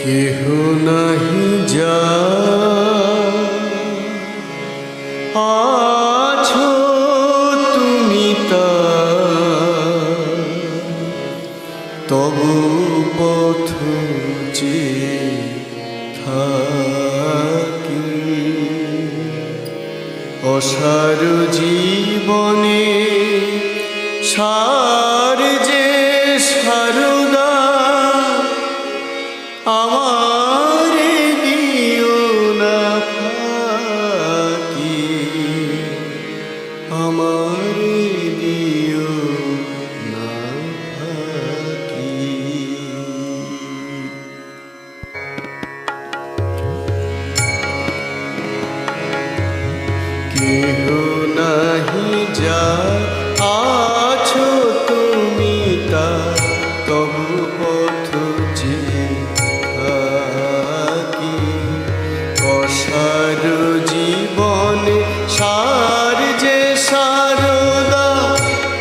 কেহ নাহি যা আছো তুমি তা তবু পথ যে থাকি অসার জীবনে সার যে সারদা আমারে দিও না ফাঁকি আমারে দিও না ফাঁকি কেহ নাহি যা আছো তুমি তা তবু পথ যে থাকি অসার জীবনে সার যে সারদা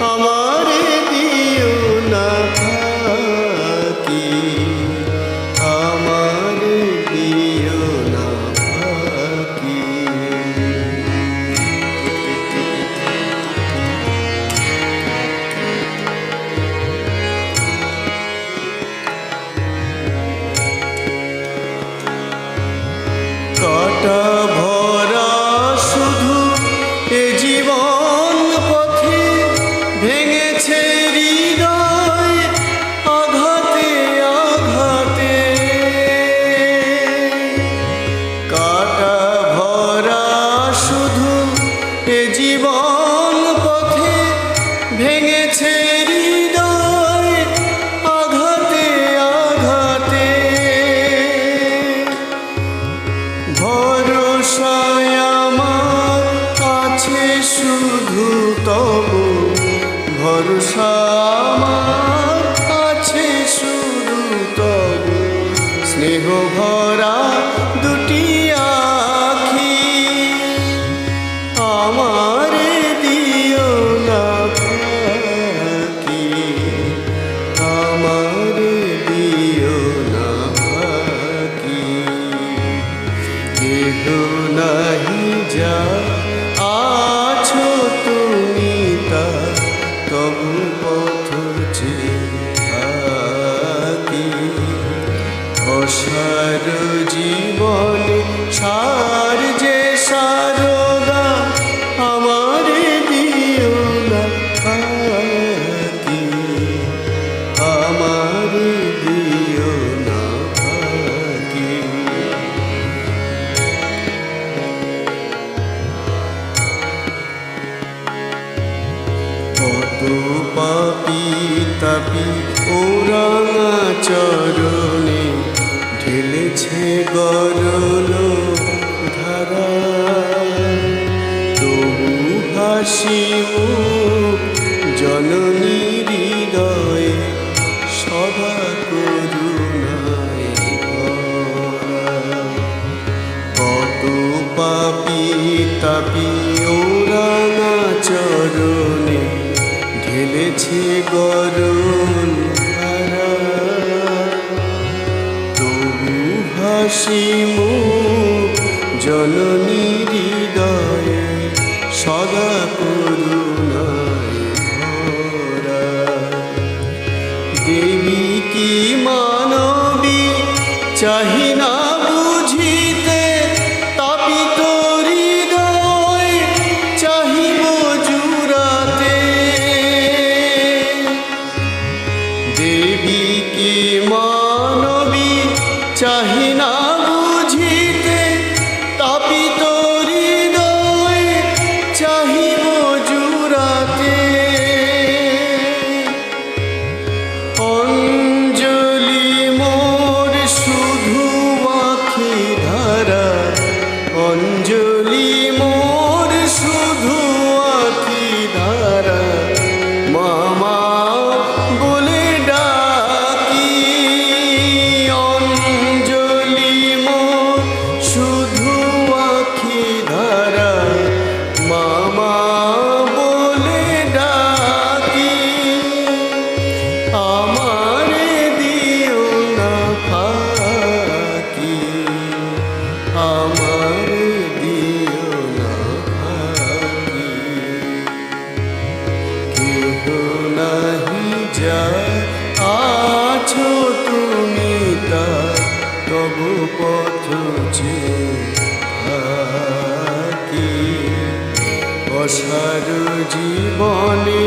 আমারে দিও না ফাঁকি আমারে দিও না ফাঁকি কাটা ভরা শুধু এ জীবন পথে ভেঙেছে হৃদয় আঘাতে আঘাতে কাটা ভরা শুধু এ জীবন পথে ভেঙেছে হৃদয় আঘাতে আঘাতে ভরসায় আমার কাছে শুধু তবু ভরসা আমার কাছে শুধু তবু স্নেহ ভরা দুটি আখি আমারে দিও না ফাঁকি আমারে দিও না ফাঁকি কেহ নাহি যা আছো তুমি তা তবু পথ যে থাকি অসার জীবনে সার যে সারদা আমারে দিও না ফাঁকি আমারে দিও না ফাঁকি কত পাপী তাপী ওরাঙা চরণে ঢেলেছে গরল ধারা তবু হাসি মুখ জননী হৃদয়ে সদা করুণায় ভরা কত পাপী তাপী ওরাঙা চরণে ঢেলেছে গরল ধারা তবু হাসি মুখ জননী হৃদয়ে সদা করুণায় ভরা দেবী কি মানবী চাহি না বুঝিতে তাপিত হৃদয় চাহিব জুড়াতে দেবী কি মানবী চাহি না বুঝিতে তাপিত হৃদয় চাহিব জুড়াতে অঞ্জলি মোর শুধু পথ চেয়ে থাকি। অসার জীবনে